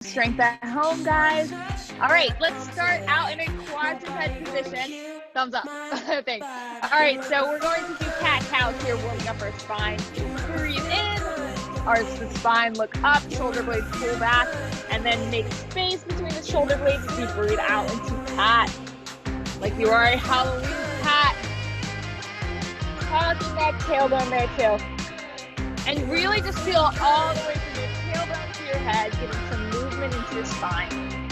Strength at home, guys. All right, let's start out in a quadruped position. Thumbs up. Thanks. All right, so we're going to do cat-cows here, warming up our spine. Breathe in, arch the spine, look up, shoulder blades pull back, and then make space between the shoulder blades as you breathe out into cat. Like you are a Halloween cat. Tucking that tailbone there too. And really just feel all the way from your tailbone to your head, getting some movement into your spine.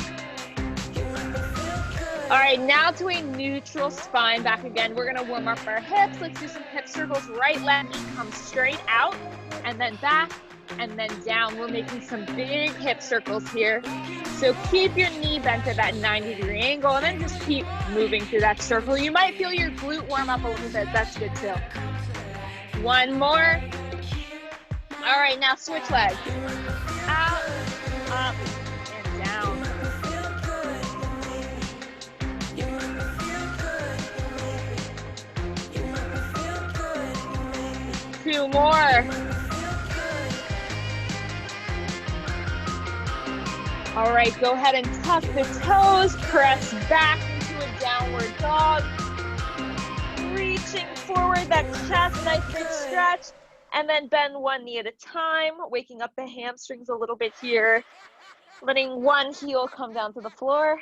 All right, now to a neutral spine. Back again, we're gonna warm up our hips. Let's do some hip circles. Right leg comes straight out, and then back, and then down. We're making some big hip circles here. So keep your knee bent at that 90-degree angle, and then just keep moving through that circle. You might feel your glute warm up a little bit. That's good too. One more. All right, now switch legs. Out, up, and down. Two more. All right, go ahead and tuck the toes, press back into a downward dog. Reaching forward, that chest, nice big stretch. And then bend one knee at a time, waking up the hamstrings a little bit here. Letting one heel come down to the floor.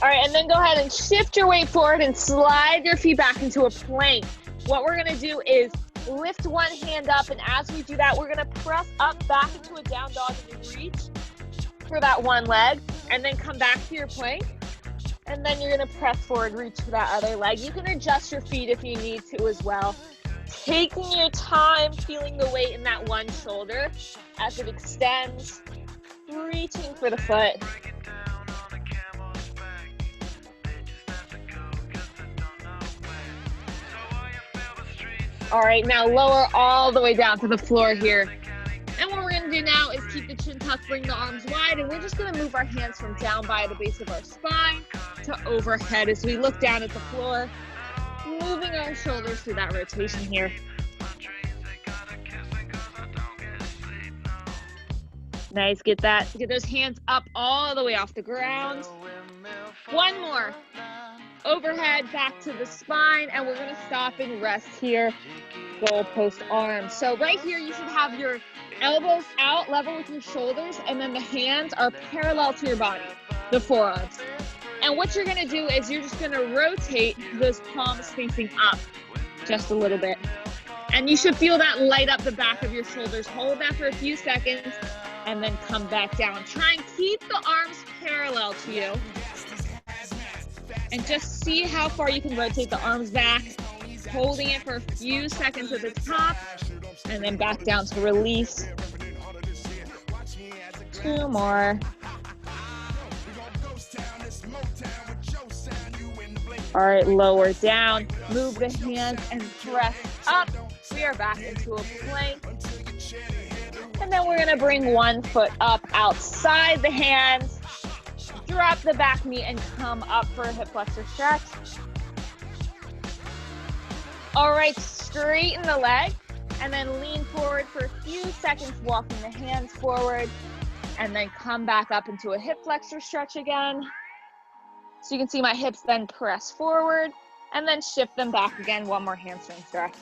All right, and then go ahead and shift your weight forward and slide your feet back into a plank. What we're gonna do is lift one hand up, and as we do that, we're gonna press up back into a down dog and reach for that one leg, and then come back to your plank. And then you're gonna press forward, reach for that other leg. You can adjust your feet if you need to as well. Taking your time, feeling the weight in that one shoulder as it extends, reaching for the foot. All right, now lower all the way down to the floor here. And what we're gonna do now is keep the chin tucked, bring the arms wide, and we're just gonna move our hands from down by the base of our spine to overhead as we look down at the floor, moving our shoulders through that rotation here. Nice, get those hands up all the way off the ground. One more. Overhead, back to the spine, and we're gonna stop and rest here. Goalpost arms. So right here, you should have your elbows out level with your shoulders, and then the hands are parallel to your body, the forearms. And what you're gonna do is you're just gonna rotate those palms facing up just a little bit. And you should feel that light up the back of your shoulders. Hold that for a few seconds, and then come back down. Try and keep the arms parallel to you. And just see how far you can rotate the arms back, holding it for a few seconds at the top, and then back down to release. Two more. All right, lower down, move the hands and press up. We are back into a plank. And then we're gonna bring one foot up outside the hands. Drop the back knee and come up for a hip flexor stretch. All right, straighten the leg and then lean forward for a few seconds, walking the hands forward, and then come back up into a hip flexor stretch again. So you can see my hips then press forward and then shift them back again. One more hamstring stretch.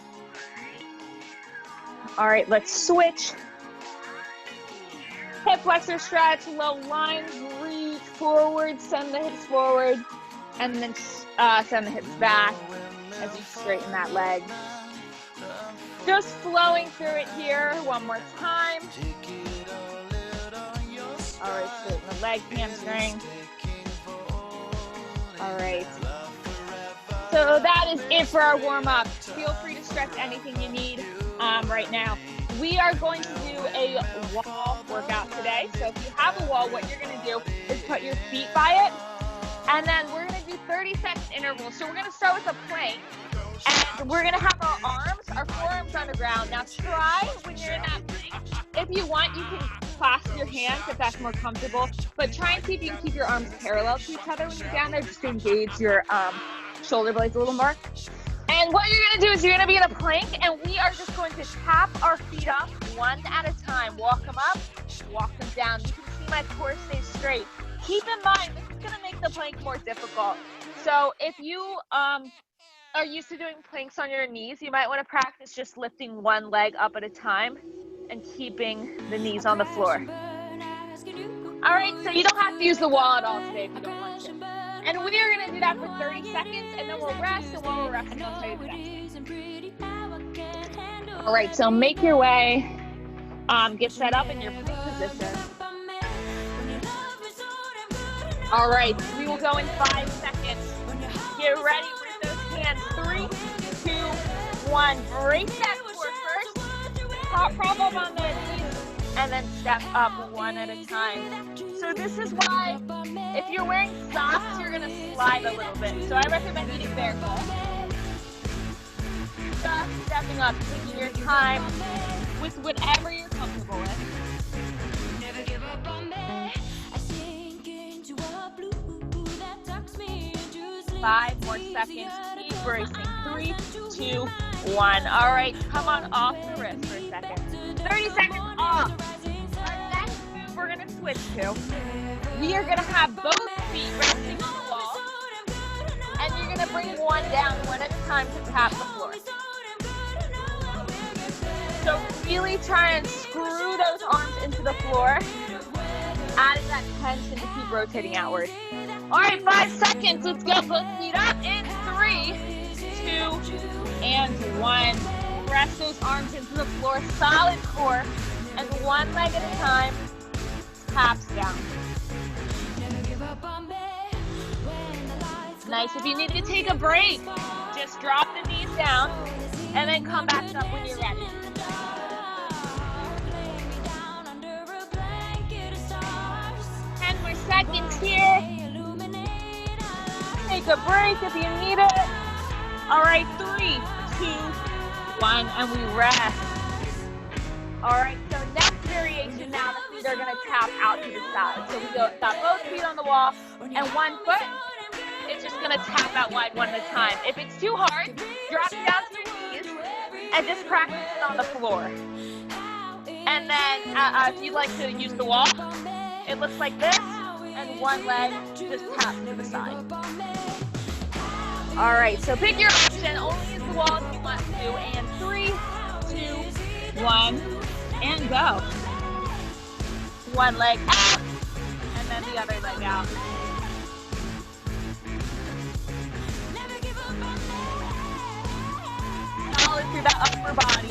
All right, let's switch. Hip flexor stretch, low lines, reach forward, send the hips forward, and then send the hips back as you straighten that leg. Just flowing through it here one more time. All right, straighten the leg, hamstring. All right. So that is it for our warm up. Feel free to stretch anything you need right now. We are going to do a wall workout today. So if you have a wall, what you're gonna do is put your feet by it, and then we're gonna do 30-second intervals. So we're gonna start with a plank, and we're gonna have our forearms on the ground. Now try when you're in that plank. If you want, you can clasp your hands if that's more comfortable, but try and see if you can keep your arms parallel to each other when you're down there, just to engage your shoulder blades a little more. And And what you're gonna do is you're gonna be in a plank, and we are just going to tap our feet up one at a time. Walk them up, walk them down. You can see my core stay straight. Keep in mind, this is gonna make the plank more difficult. So if you are used to doing planks on your knees, you might want to practice just lifting one leg up at a time and keeping the knees on the floor. All right, so you don't have to use the wall at all today if you don't want to. And we are going to do that for 30 seconds, and then we'll rest, and while we're resting, I'll show you the next. All right, so make your way, get set up in your plank position. All right, we will go in 5 seconds. Get ready with those hands. 3, 2, 1. Brace that core first. Prop up on the knees, and then step up one at a time. So this is why, if you're wearing socks, you're gonna slide a little bit. So I recommend eating barefoot. Just stepping up, taking your time with whatever you're comfortable with. Never give up on me. I sink into a blue that tucks me into sleep. 5 more seconds. Keep bracing. 3, 2, 1. All right, come on off the wrist for a second. 30 seconds off. Our next move we're gonna switch to. We are gonna have both feet resting on the wall, and you're gonna bring one down one at a time to tap the floor. So really try and screw those arms into the floor, adding that tension to keep rotating outward. All right, 5 seconds. Let's go. Both feet up in 3, 2, and 1. Press those arms into the floor, solid core, and one leg at a time, taps down. Nice. If you need to take a break, just drop the knees down and then come back up when you're ready. 10 more seconds here. Take a break if you need it. All right, 3, 2, 1, and we rest. All right, so next variation now, the feet are gonna tap out to the side. So we got both feet on the wall and one foot. It's just gonna tap out wide one at a time. If it's too hard, drop it down to your knees and just practice it on the floor. And then if you'd like to use the wall, it looks like this, and one leg just taps to the side. All right, so pick your option. Only use the wall if you want to. And 3, 2, 1, and go. One leg out, and then the other leg out. Solid through that upper body.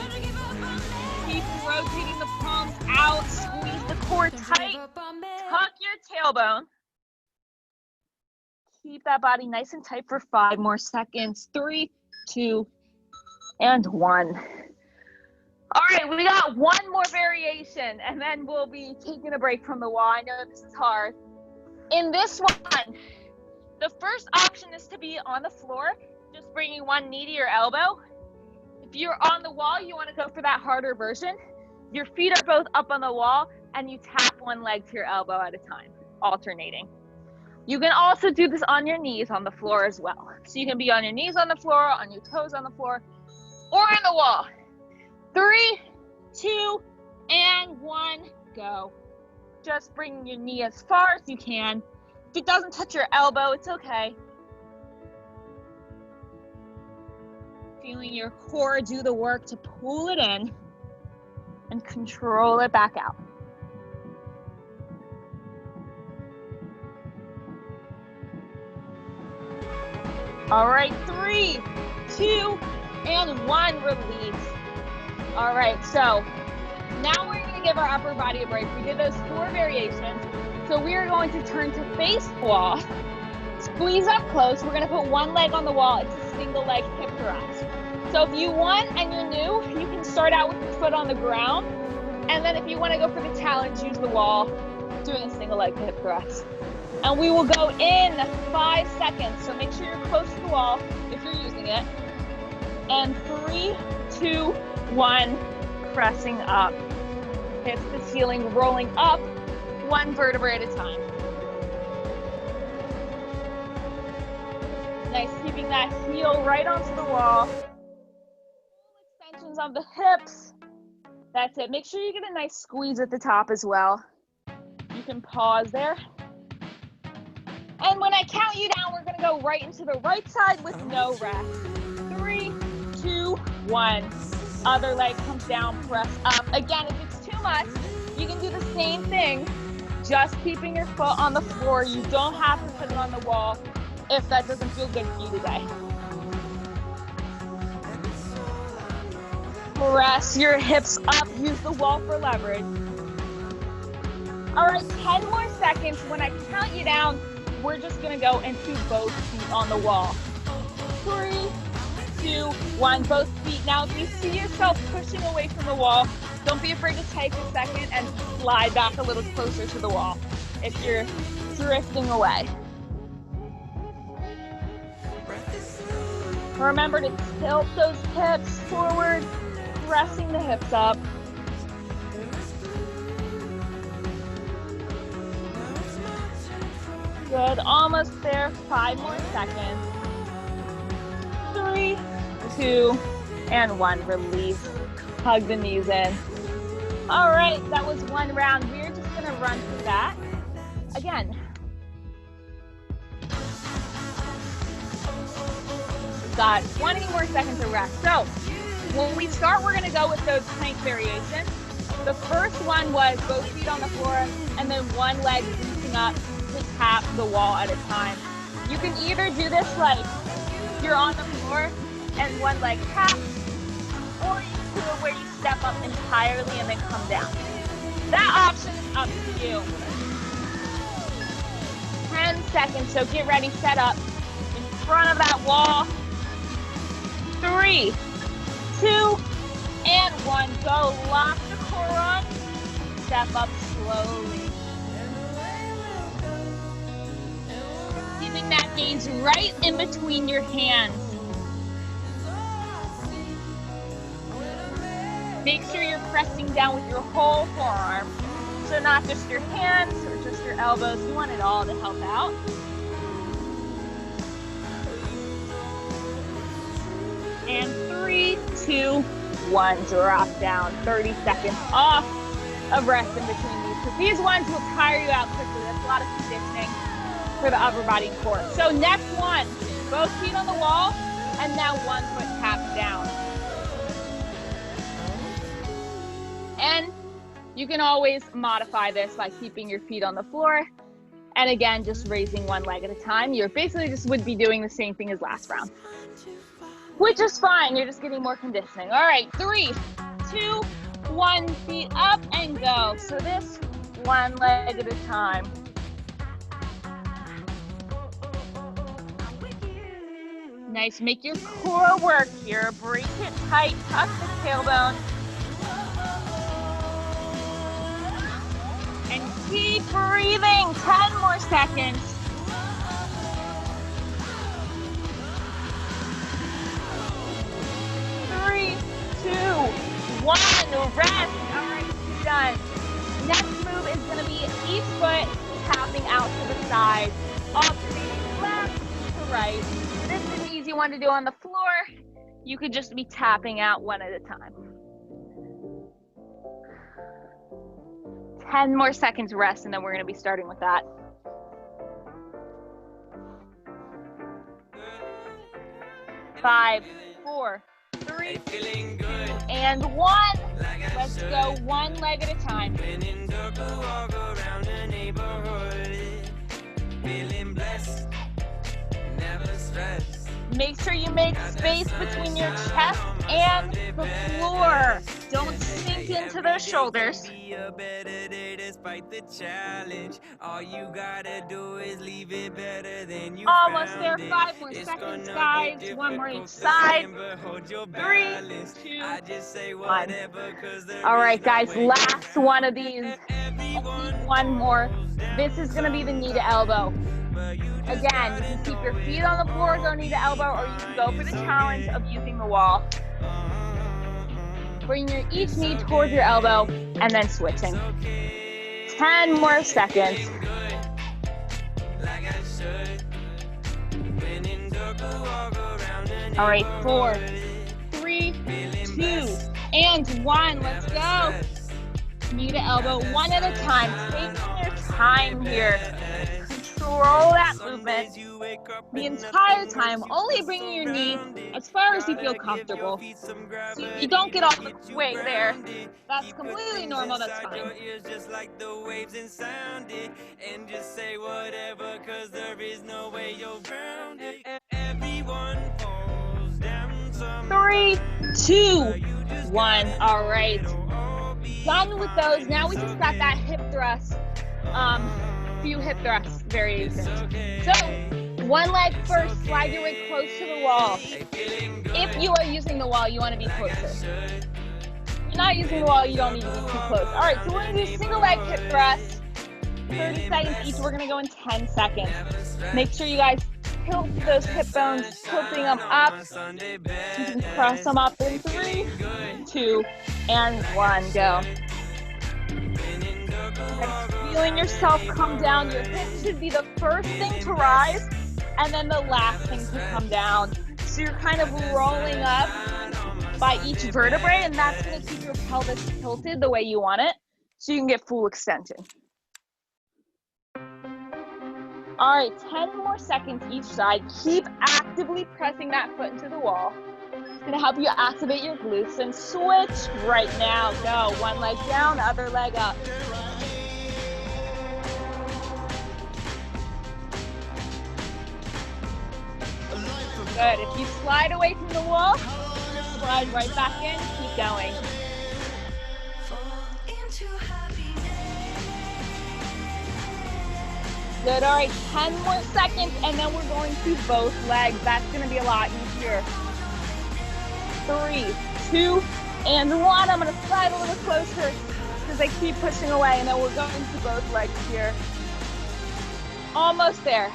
Keep rotating the palms out. Squeeze the core tight. Tuck your tailbone. Keep that body nice and tight for 5 more seconds. 3, 2, and 1. All right, we got one more variation, and then we'll be taking a break from the wall. I know this is hard. In this one, the first option is to be on the floor, just bringing one knee to your elbow. If you're on the wall, you want to go for that harder version. Your feet are both up on the wall, and you tap one leg to your elbow at a time, alternating. You can also do this on your knees on the floor as well. So you can be on your knees on the floor, on your toes on the floor, or on the wall. 3, 2, and 1, go. Just bring your knee as far as you can. If it doesn't touch your elbow, it's okay. Feeling your core do the work to pull it in and control it back out. All right, 3, 2, and 1, release. All right, so now we're going to give our upper body a break. We did those 4 variations. So we are going to turn to face the wall. Squeeze up close. We're going to put one leg on the wall. It's a single leg hip thrust. So if you want and you're new, you can start out with your foot on the ground. And then if you want to go for the challenge, use the wall, doing a single leg hip thrust. And we will go in 5 seconds. So make sure you're close to the wall if you're using it. And 3, 2, 1, pressing up. Hips to ceiling, rolling up, one vertebrae at a time. Nice, keeping that heel right onto the wall. Extensions of the hips. That's it. Make sure you get a nice squeeze at the top as well. You can pause there. And when I count you down, we're gonna go right into the right side with no rest. 3, 2, 1. Other leg comes down, press up. Again, if it's too much, you can do the same thing, just keeping your foot on the floor. You don't have to put it on the wall if that doesn't feel good for you today. Press your hips up, use the wall for leverage. All right, 10 more seconds. When I count you down, we're just gonna go into both feet on the wall. 3, 2, 1, both feet. Now, if you see yourself pushing away from the wall, don't be afraid to take a second and slide back a little closer to the wall if you're drifting away. Remember to tilt those hips forward, pressing the hips up. Good, almost there, 5 more seconds. 3, 2, and 1, release. Hug the knees in. All right, that was one round. We're just gonna run through that again. We've got 20 more seconds of rest. So when we start, we're gonna go with those plank variations. The first one was both feet on the floor and then one leg reaching up to tap the wall at a time. You can either do this like you're on the floor and one leg taps, or you can do it where you step up entirely and then come down. That option is up to you. 10 seconds, so get ready, set up in front of that wall. 3, 2, and 1. Go, lock the core on, step up slowly. Keeping that gaze right in between your hands. Make sure you're pressing down with your whole forearm. So not just your hands or just your elbows. You want it all to help out. And 3, 2, 1, drop down. 30 seconds off of rest in between these. Because these ones will tire you out quickly. That's a lot of conditioning for the upper body and core. So next one, both feet on the wall, and now one foot tapped down. And you can always modify this by keeping your feet on the floor. And again, just raising one leg at a time. You're basically just would be doing the same thing as last round, which is fine. You're just getting more conditioning. All right, 3, 2, 1, feet up and go. So this one leg at a time. Nice, make your core work here. Brace it tight, tuck the tailbone. And keep breathing, 10 more seconds. 3, 2, 1, rest. All right, done. Next move is gonna be each foot tapping out to the side. Alternating left to right. This is an easy one to do on the floor. You could just be tapping out one at a time. 10 more seconds rest, and then we're going to be starting with that. 5, 4, 3, and 1. Let's go one leg at a time. Make sure you make space between your chest and the floor. Don't sink into those shoulders. Almost there, 5 more seconds, guys. One more each side. 3, 2, 1. All right, guys, last one of these. Only one more. This is going to be the knee to elbow. Again, you can keep your feet on the floor, go knee to elbow, or you can go for the challenge of using the wall. Bring your each knee towards your elbow and then switching. 10 more seconds. All right, 4, 3, 2, and 1. Let's go. Knee to elbow, one at a time. Taking your time here. Control that movement the entire time, only bringing your knee as far as you feel comfortable. So you don't get all the way there. That's completely normal, that's fine. 3, 2, 1. All right. Done with those. Now we just got that hip thrust. Few hip thrust variations. So one leg first, slide your way close to the wall. If you are using the wall, you want to be closer. If you're not using the wall, you don't need to be too close. All right, so we're going to do single leg hip thrust. 30 seconds each. We're going to go in 10 seconds. Make sure you guys tilt those hip bones, tilting them up. You can press them up in 3, 2, and 1. Go. Feeling yourself come down. Your hips should be the first thing to rise and then the last thing to come down. So you're kind of rolling up by each vertebrae, and that's going to keep your pelvis tilted the way you want it so you can get full extension. All right, 10 more seconds each side. Keep actively pressing that foot into the wall. It's going to help you activate your glutes, and switch right now. Go. One leg down, other leg up. Good. If you slide away from the wall, slide right back in. Keep going. Good. All right, 10 more seconds, and then we're going to both legs. That's going to be a lot easier. 3, 2, and 1. I'm going to slide a little closer because I keep pushing away, and then we're going to both legs here. Almost there.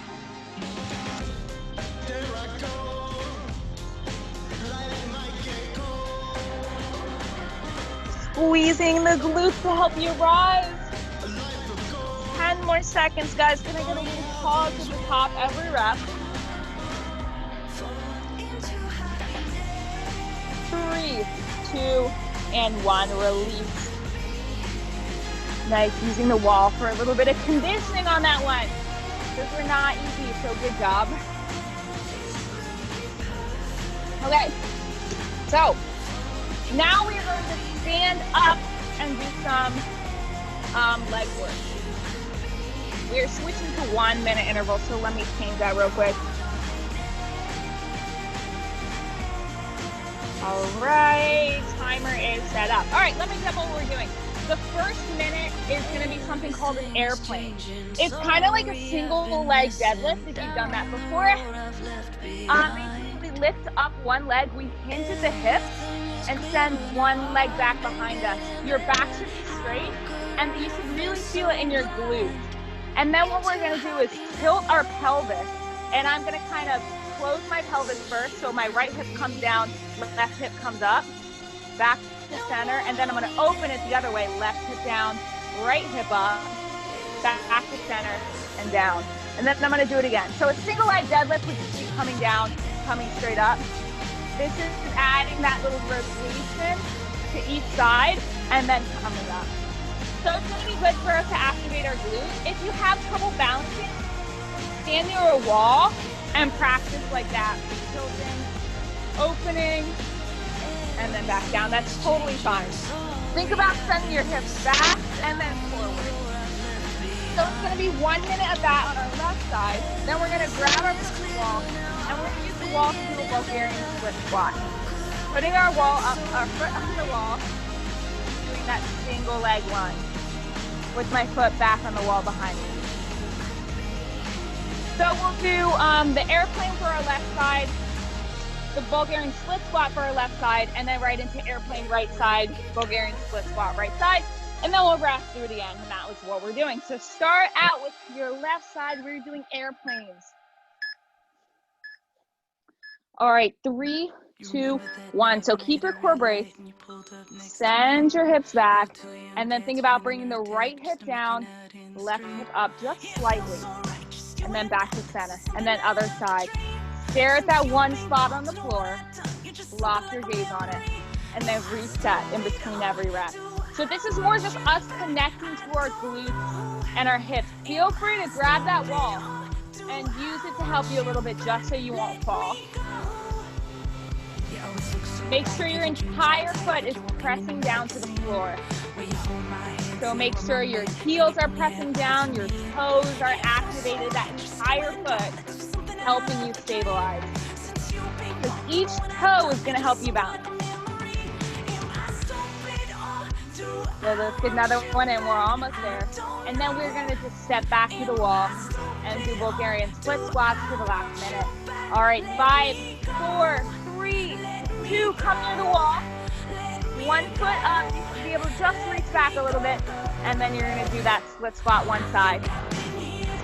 Squeezing the glutes to help you rise. 10 more seconds, guys. Can I get a little pause at the top every rep? 3, 2, and 1. Release. Nice. Using the wall for a little bit of conditioning on that one. Those were not easy, so good job. Okay. So now we are going to stand up and do some leg work. We are switching to 1 minute intervals, so let me change that real quick. All right, timer is set up. All right, let me tell you what we're doing. The first minute is going to be something called an airplane. It's kind of like a single leg deadlift if you've done that before. Basically lift up one leg, we hinge at the hips, and send one leg back behind us. Your back should be straight, and you should really feel it in your glutes. And then what we're going to do is tilt our pelvis, and I'm going to kind of close my pelvis first, so my right hip comes down, left hip comes up, back to center, and then I'm going to open it the other way, left hip down, right hip up, back to center, and down. And then I'm going to do it again. So a single leg deadlift would just be coming down, coming straight up. This is adding that little rotation to each side, and then coming up. So it's going to be good for us to activate our glutes. If you have trouble balancing, stand near a wall and practice like that. Tilting, opening, and then back down. That's totally fine. Think about sending your hips back and then forward. So it's going to be 1 minute of that on our left side. Then we're going to grab our foot to the wall, and we're going to use the wall to do a Bulgarian split squat. Putting our foot on the wall, doing that single leg lunge with my foot back on the wall behind me. So we'll do the airplane for our left side, the Bulgarian split squat for our left side, and then right into airplane right side, Bulgarian split squat right side, and then we'll wrap through it again, and that was what we're doing. So start out with your left side, we're doing airplanes. All right, 3, 2, 1. So keep your core brace, send your hips back, and then think about bringing the right hip down, left hip up just slightly, and then back to center, and then other side. Stare at that one spot on the floor, lock your gaze on it, and then reset in between every rep. So this is more just us connecting to our glutes and our hips. Feel free to grab that wall and use it to help you a little bit just so you won't fall. Make sure your entire foot is pressing down to the floor. So make sure your heels are pressing down, your toes are activated, that entire foot helping you stabilize. Because each toe is going to help you balance. So let's get another one in, we're almost there. And then we're going to just step back to the wall and do Bulgarian split squats for the last minute. All right, 5, 4, 3, 2, come near the wall. One foot up, you should be able to just reach back a little bit, and then you're going to do that split squat one side.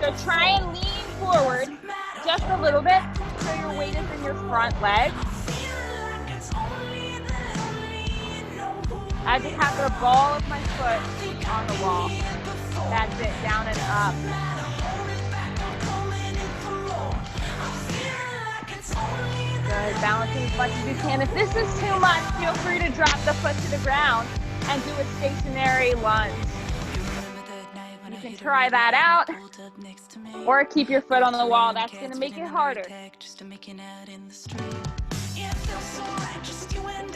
So try and lean forward just a little bit so your weight is in your front leg. I just have the ball of my foot on the wall. That's it, down and up. Good, balancing as much as you can. If this is too much, feel free to drop the foot to the ground and do a stationary lunge. You can try that out, or keep your foot on the wall. That's going to make it harder.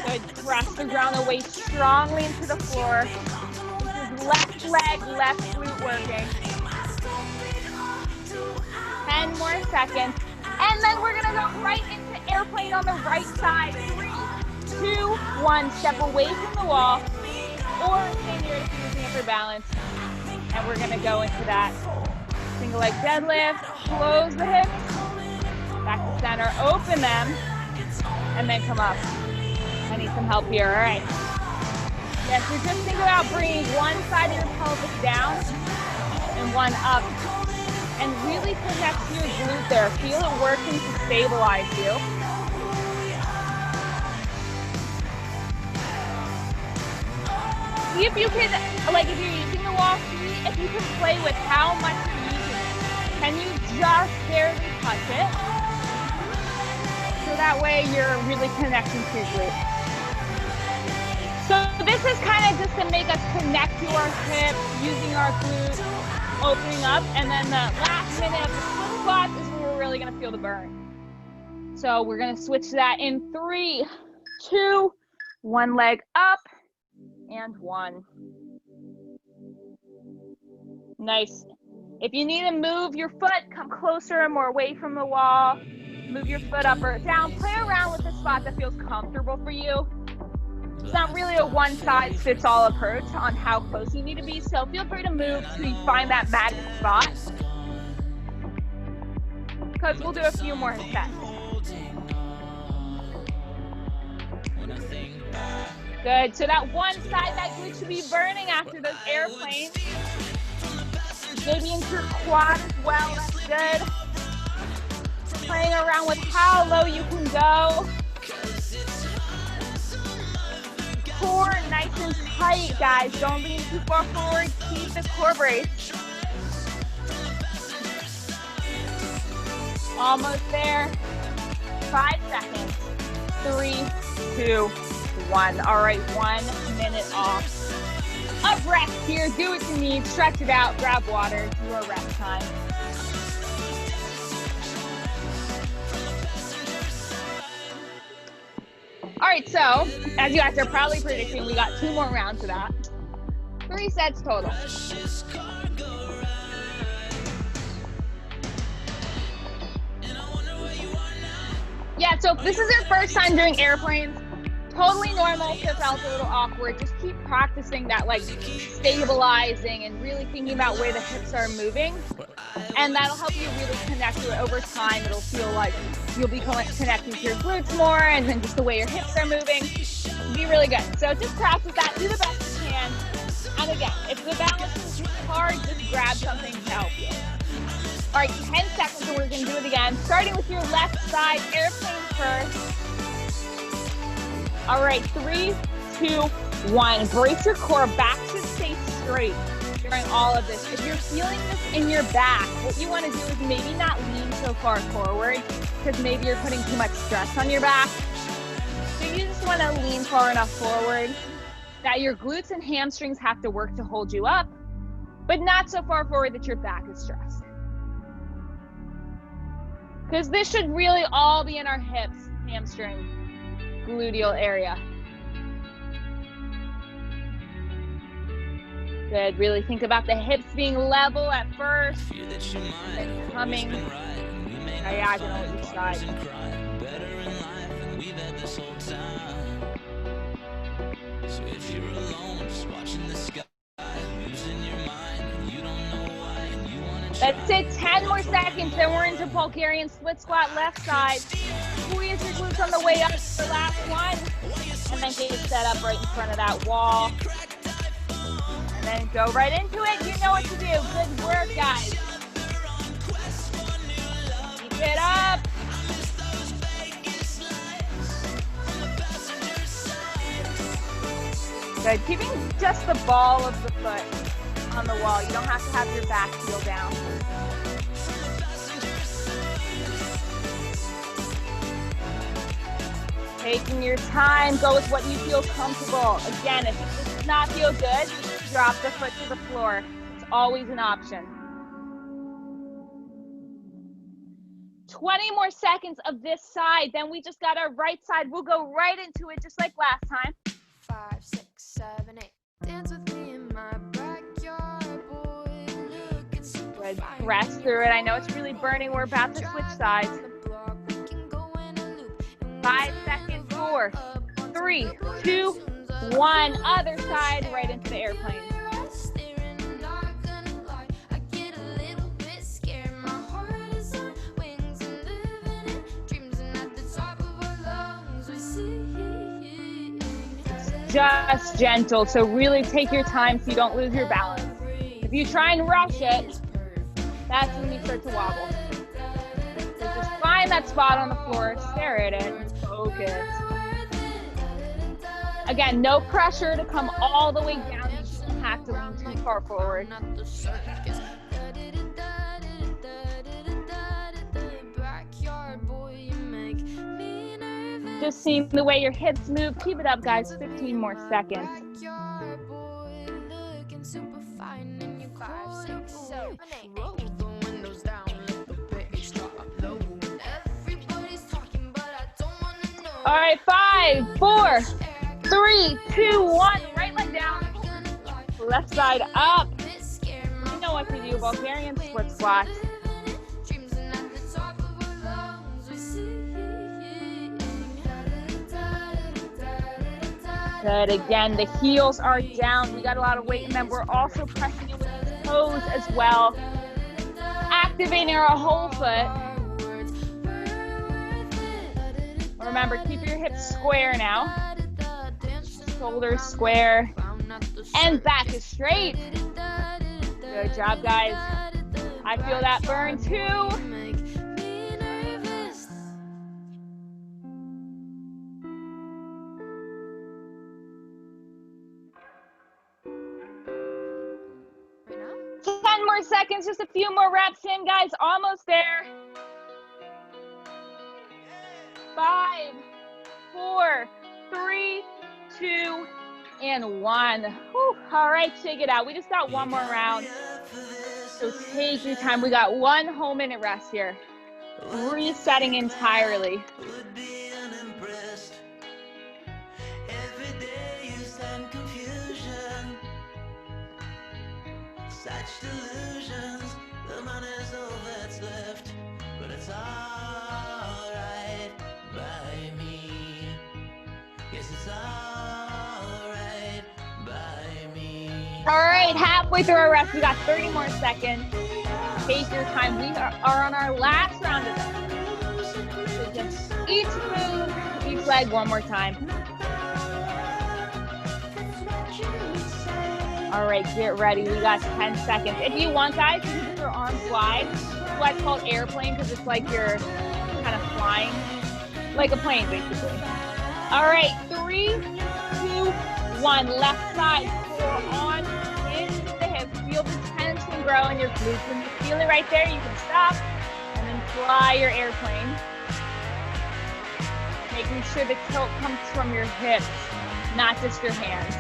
Good, press the ground and weight strongly into the floor. This is left leg, left glute working. 10 more seconds. And then we're gonna go right into airplane on the right side. 3, 2, 1. Step away from the wall or stay near it using it for balance. And we're gonna go into that single leg deadlift. Close the hips, back to center, open them, and then come up. I need some help here, all right. Yes, so just think about bringing one side of your pelvis down and one up. And really connect to your glute there. Feel it working to stabilize you. See if you can, like if you're using the wall, see if you can play with how much you're using it. Can you just barely touch it? So that way you're really connecting to your glute. So this is kind of just to make us connect to our hip, using our glute, opening up, and then the last minute of the split squats is where we're really going to feel the burn. So we're going to switch that in 3, 2, one leg up, and 1. Nice. If you need to move your foot, come closer and more away from the wall. Move your foot up or down. Play around with the spot that feels comfortable for you. It's not really a one-size-fits-all approach on how close you need to be, so feel free to move till you find that magic spot. Because we'll do a few more sets. Good, so that one side, that glute should be burning after those airplanes. Maybe into your quad as well, that's good. Playing around with how low you can go. Core nice and tight, guys. Don't lean too far forward. Keep the core brace. Almost there. 5 seconds. 3, 2, 1. All right, 1 minute off. Up rest here. Do what you need. Stretch it out. Grab water. Do a rest time. All right, so as you guys are probably predicting, we got 2 more rounds of that. 3 sets total. Yeah, so if this is your first time doing airplanes, totally normal if it felt a little awkward. Just keep practicing that, like stabilizing and really thinking about where the hips are moving. And that'll help you really connect to it over time. It'll feel like you'll be connecting to your glutes more, and then just the way your hips are moving. It'll be really good. So just practice that, do the best you can. And again, if the balance is really hard, just grab something to help you. All right, 10 seconds and we're gonna do it again. Starting with your left side, airplane first. All right, 3, 2, 1. Brace your core, back should stay straight. during all of this. If you're feeling this in your back, what you want to do is maybe not lean so far forward because maybe you're putting too much stress on your back. So you just want to lean far enough forward that your glutes and hamstrings have to work to hold you up, but not so far forward that your back is stressed. Because this should really all be in our hips, hamstring, gluteal area. Good, really think about the hips being level at first, then coming diagonal each side. So if you're alone, just watching the sky, losing your mind, and you don't know why, and you want to try. Let's take 10 more seconds, then we're into Bulgarian split squat left side. Squeeze your glutes on the way up for the last one, and then get set up right in front of that wall. And then go right into it. You know what to do. Good work, guys. Keep it up. Good. Keeping just the ball of the foot on the wall. You don't have to have your back heel down. Taking your time. Go with what you feel comfortable. Again, if this does not feel good, drop the foot to the floor. It's always an option. 20 more seconds of this side. Then we just got our right side. We'll go right into it just like last time. 5, 6, 7, 8. Dance with me in my backyard, boy. Good. Press through it. I know it's really burning. We're about to switch sides. 5 seconds. 4, 3, 2, 1. Other side, right into the airplane. Just gentle, so really take your time so you don't lose your balance. If you try and rush it, that's when you start to wobble. So just find that spot on the floor, stare at it, and focus. Again, no pressure to come all the way down. You shouldn't have to lean too far forward. Just seeing the way your hips move. Keep it up, guys. 15 more seconds. 5, 6, 7, 8. All right, 5, 4, 3, 2, 1. Right leg down. Left side up. You know what to do. Bulgarian split squat. Good. Again, the heels are down. We got a lot of weight in them. We're also pressing it with the toes as well. Activating our whole foot. Remember, keep your hips square now. Shoulders square. And back is straight. Good job, guys. I feel that burn too. Seconds, just a few more reps in, guys. Almost there. 5, 4, 3, 2, and 1. Whew. All right, shake it out. We just got one more round. So take your time. We got 1 whole minute rest here. Resetting entirely. Such delusions, the money's all that's left, but it's alright by me. Yes, it's alright by me. Alright, halfway through our rest, we got 30 more seconds. Take your time. We are on our last round of this. So just each move, each leg one more time. All right, get ready. We got 10 seconds. If you want, guys, you can do your arms wide. That's why it's called airplane, because it's like you're kind of flying like a plane, basically. All right, 3, 2, 1. Left side. Core on into the hips. Feel and grow in your glutes. When you feel it right there, you can stop and then fly your airplane. Making sure the tilt comes from your hips, not just your hands.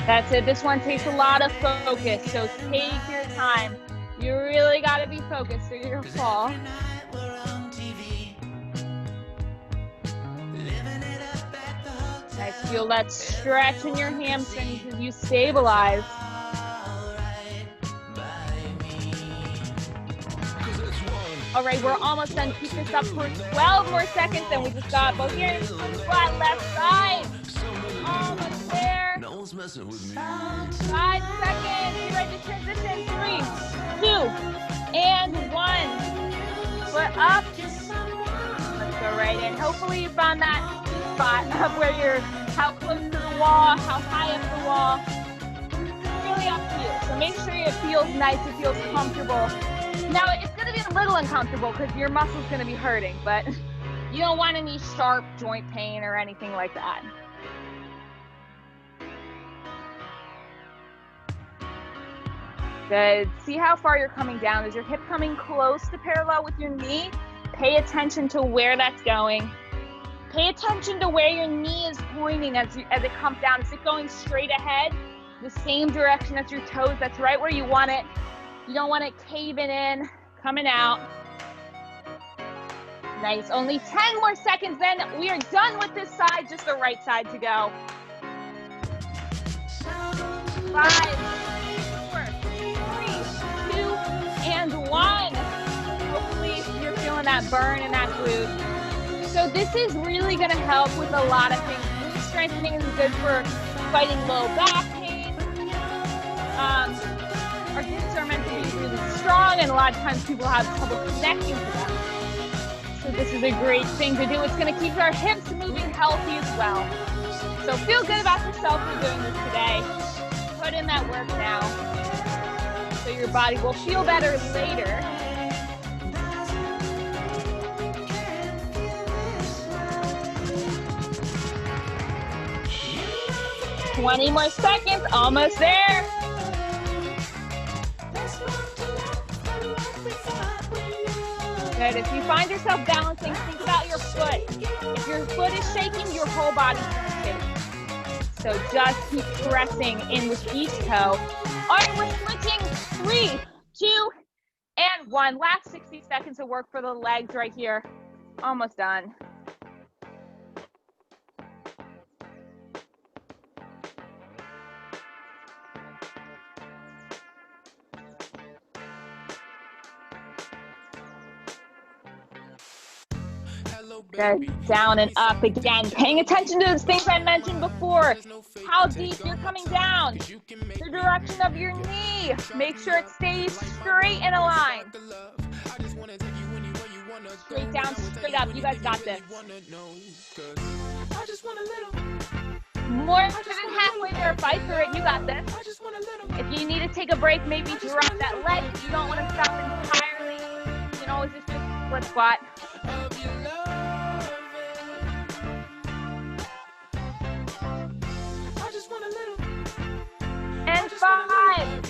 That's it. This one takes a lot of focus, so take your time. You really got to be focused or you're gonna fall. Nice. Feel that stretch in your hamstrings as you stabilize. All right, we're almost done. Keep this up for 12 more seconds, and we just got both hands flat left side. Almost there. 5 seconds. Be ready to transition. 3, 2, and 1. Foot up. Let's go right in. Hopefully you found that spot of where you're, how close to the wall, how high up the wall. It's really up to you. So make sure it feels nice, it feels comfortable. Now it's going to be a little uncomfortable because your muscle's going to be hurting, but you don't want any sharp joint pain or anything like that. Good. See how far you're coming down. Is your hip coming close to parallel with your knee? Pay attention to where that's going. Pay attention to where your knee is pointing as it comes down. Is it going straight ahead, the same direction as your toes? That's right where you want it. You don't want it caving in, coming out. Nice. Only 10 more seconds, then we are done with this side. Just the right side to go. 5, 4, 3, 2, and 1. Hopefully you're feeling that burn in that glute. So this is really going to help with a lot of things. Glute strengthening is good for fighting low back pain. Our glutes are meant to be really strong, and a lot of times people have trouble connecting to them. So this is a great thing to do. It's going to keep our hips moving healthy as well. So feel good about yourself for doing this today. Put in that work now, so your body will feel better later. $20 more seconds, almost there. Good. If you find yourself balancing, think about your foot. If your foot is shaking, your whole body's going to shake. So just keep pressing in with each toe. All right, we're switching. 3, 2, and 1. Last 60 seconds of work for the legs right here. Almost done. Good. Down and up again. Paying attention to those things I mentioned before. How deep you're coming down. The direction of your knee. Make sure it stays straight and aligned. Straight down, straight up. You guys got this. More than halfway there. Fight for it. You got this. If you need to take a break, maybe drop that leg. If you don't want to stop entirely, you can always just do a split squat. And 5,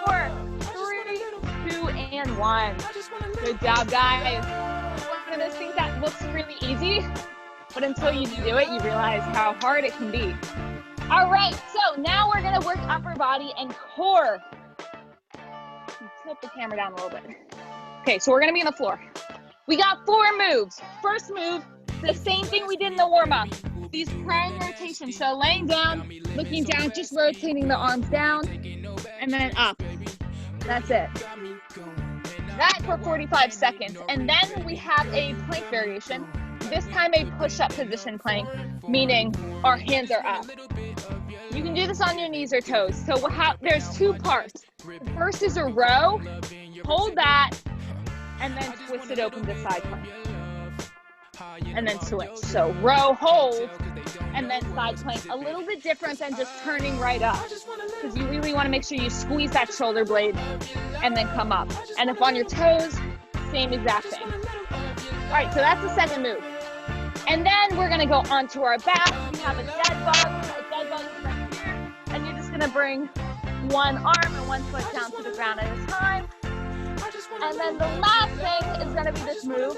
4, 3, 2, and 1. Good job, guys. One of those things that looks really easy, but until you do it, you realize how hard it can be. All right, so now we're gonna work upper body and core. Tilt the camera down a little bit. Okay, so we're gonna be on the floor. We got 4 moves. First move, the same thing we did in the warm-up. These prone rotations, so laying down, looking down, just rotating the arms down, and then up. That's it. That for 45 seconds. And then we have a plank variation. This time a push-up position plank, meaning our hands are up. You can do this on your knees or toes. So there's 2 parts. The first is a row. Hold that, and then twist it open to side plank. And then switch. So row, hold, and then side plank. A little bit different than just turning right up, because you really want to make sure you squeeze that shoulder blade and then come up. And if on your toes, same exact thing. All right, so that's the second move. And then we're gonna go onto our back. We have a dead bug. A dead bug is right here. And you're just gonna bring one arm and one foot down to the ground at a time. And then the last thing is gonna be this move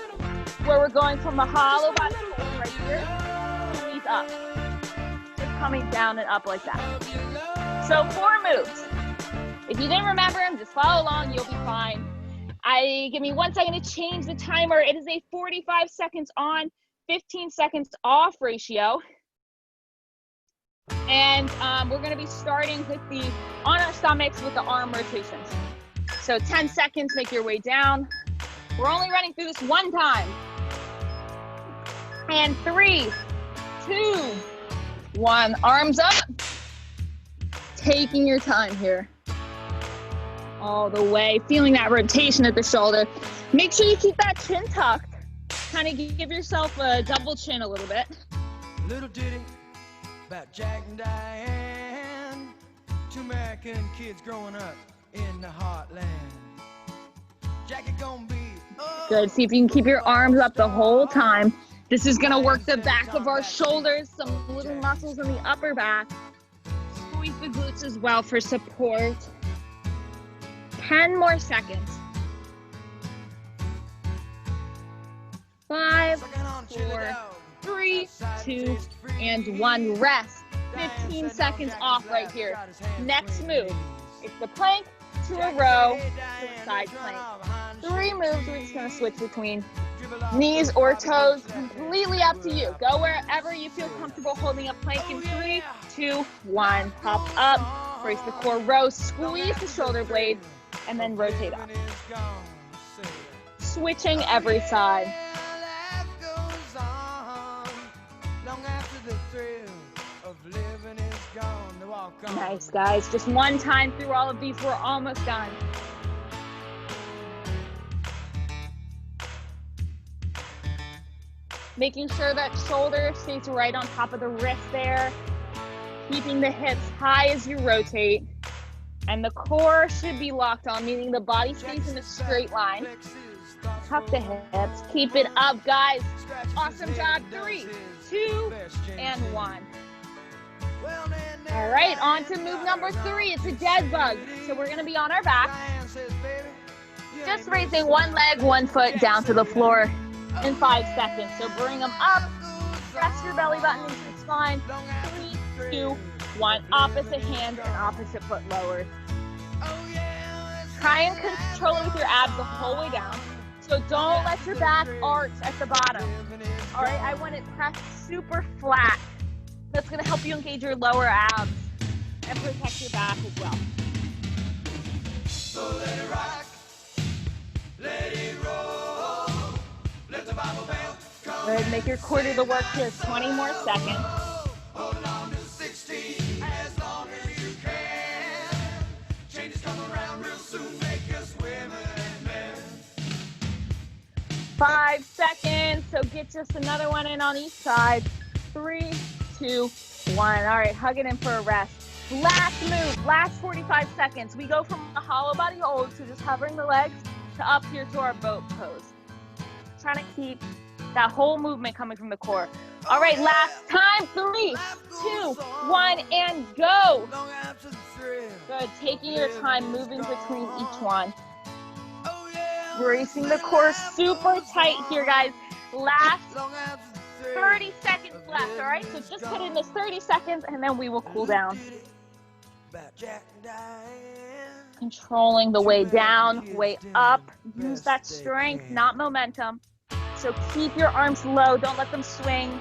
where we're going from the hollow body hold right here to knees up. Just coming down and up like that. So 4 moves. If you didn't remember them, just follow along, you'll be fine. Give me 1 second to change the timer. It is a 45 seconds on, 15 seconds off ratio. And we're gonna be starting with on our stomachs with the arm rotations. So 10 seconds, make your way down. We're only running through this 1 time. And 3, 2, 1, arms up. Taking your time here. All the way, feeling that rotation at the shoulder. Make sure you keep that chin tucked. Kind of give yourself a double chin a little bit. Little ditty about Jack and Diane, 2 American kids growing up in the heartland. Jackie gonna be good. See if you can keep your arms up the whole time. This is gonna work the back of our shoulders, some little muscles in the upper back. Squeeze the glutes as well for support. 10 more seconds. 5, 4, 3, 2, and 1. Rest. 15 seconds off right here. Next move. It's the plank to a row to a side plank. 3 moves we're just going to switch between. Knees or toes, completely up to you. Go wherever you feel comfortable holding a plank in 3, 2, 1. Hop up, brace the core, row, squeeze the shoulder blade, and then rotate up. Switching every side. Nice, guys. Just 1 time through all of these. We're almost done. Making sure that shoulder stays right on top of the wrist there. Keeping the hips high as you rotate. And the core should be locked on, meaning the body stays in a straight line. Tuck the hips. Keep it up, guys. Awesome job. 3, 2, and 1. All right, on to move number 3. It's a dead bug. So we're going to be on our back. Just raising 1 leg, 1 foot down to the floor in 5 seconds. So bring them up. Press your belly button into the spine. 3, 2, 1. Opposite hand and opposite foot lowered. Try and control it with your abs the whole way down. So don't let your back arch at the bottom. All right, I want it pressed super flat. That's going to help you engage your lower abs and protect your back as well. So let it rock, let it roll, let the Bible bell come. Good, make your core do the work here. 20 more seconds. Hold on to 16 as long as you can. Changes come around real soon, make us women and men. 5 seconds, so get just another one in on each side. 3, 2, 1. All right, hug it in for a rest. Last move, last 45 seconds. We go from a hollow body hold to just hovering the legs to up here to our boat pose. Trying to keep that whole movement coming from the core. All right, last time. 3, 2, 1, and go. Good, taking your time, moving between each one. Bracing the core super tight here, guys. Last 30 seconds left, all right? So just put in this 30 seconds and then we will cool down. Controlling the way down, way up. Use that strength, not momentum. So keep your arms low, don't let them swing.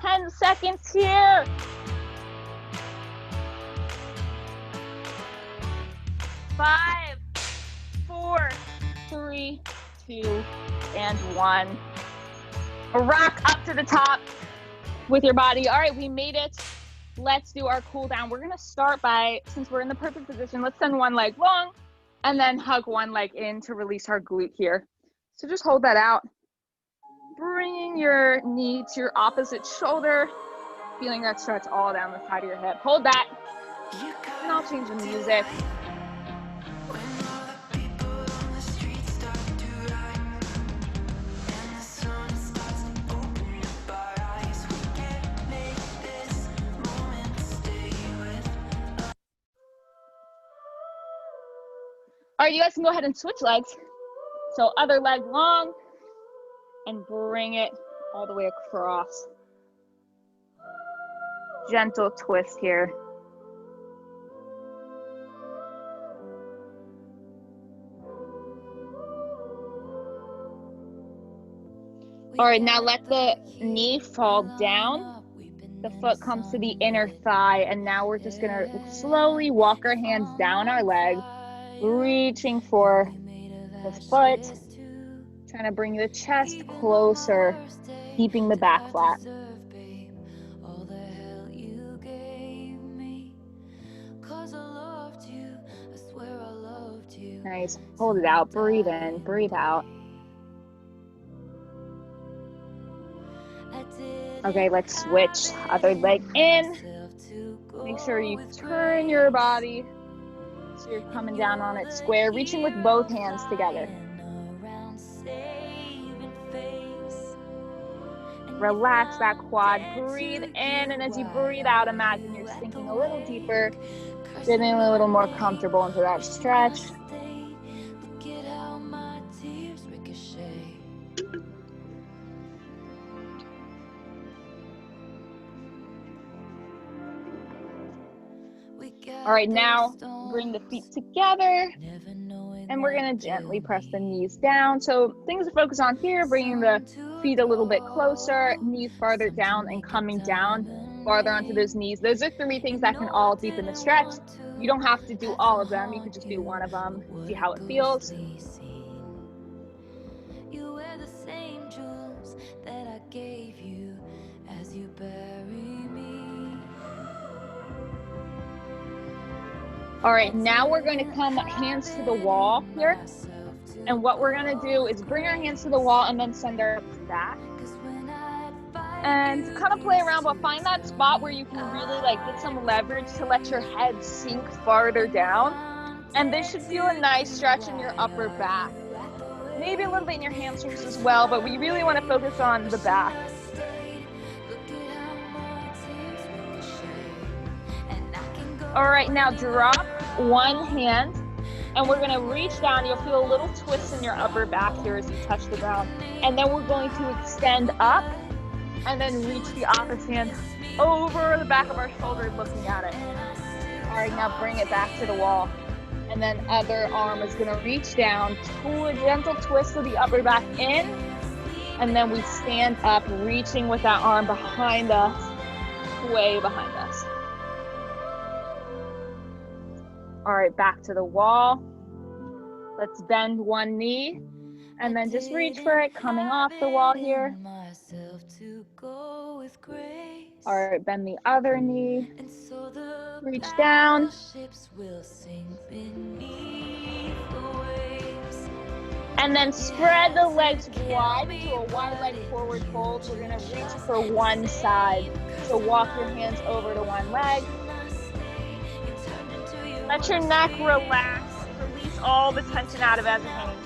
Ten seconds here. 5, 4, 3, 2, and 1. Rock up to the top with your body. All right, we made it. Let's do our cool down. We're gonna start by, since we're in the perfect position, let's send 1 leg long and then hug 1 leg in to release our glute here. So just hold that out. Bringing your knee to your opposite shoulder, feeling that stretch all down the side of your hip. Hold that, and I'll change the music. All right, you guys can go ahead and switch legs. So other leg long and bring it all the way across. Gentle twist here. All right, now let the knee fall down. The foot comes to the inner thigh, and now we're just gonna slowly walk our hands down our leg, reaching for the foot, trying to bring the chest closer, keeping the back flat. Nice, hold it out, breathe in, breathe out. Okay, let's switch. Other leg in. Make sure you turn your body so you're coming down on it square, reaching with both hands together. Relax that quad, breathe in, and as you breathe out, imagine you're sinking a little deeper, getting a little more comfortable into that stretch. All right, now bring the feet together, and we're gonna gently press the knees down. So things to focus on here, bringing the feet a little bit closer, knees farther down and coming down farther onto those knees. Those are 3 things that can all deepen the stretch. You don't have to do all of them. You could just do one of them, see how it feels. You wear the same jewels that I gave you as you bury me. All right, now we're going to come hands to the wall here. And what we're going to do is bring our hands to the wall and then send our hips back. And kind of play around, but find that spot where you can really get some leverage to let your head sink farther down. And this should feel a nice stretch in your upper back. Maybe a little bit in your hamstrings as well, but we really want to focus on the back. All right, now drop one hand, and we're gonna reach down. You'll feel a little twist in your upper back here as you touch the ground. And then we're going to extend up, and then reach the opposite hand over the back of our shoulder, looking at it. All right, now bring it back to the wall. And then other arm is gonna reach down to a gentle twist of the upper back in. And then we stand up, reaching with that arm behind us, way behind us. All right, back to the wall. Let's bend one knee and then just reach for it, coming off the wall here. All right, bend the other knee, reach down. And then spread the legs wide into a wide leg forward fold. We're gonna reach for one side. So walk your hands over to one leg. Let your neck relax. Release all the tension out of everything.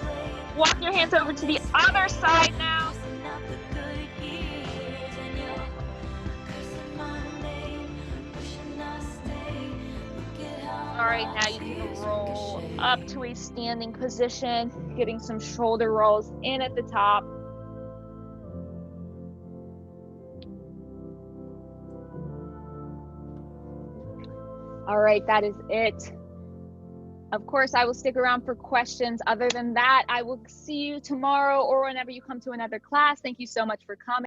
Walk your hands over to the other side now. All right, now you can roll up to a standing position, getting some shoulder rolls in at the top. All right, that is it. Of course, I will stick around for questions. Other than that, I will see you tomorrow or whenever you come to another class. Thank you so much for coming.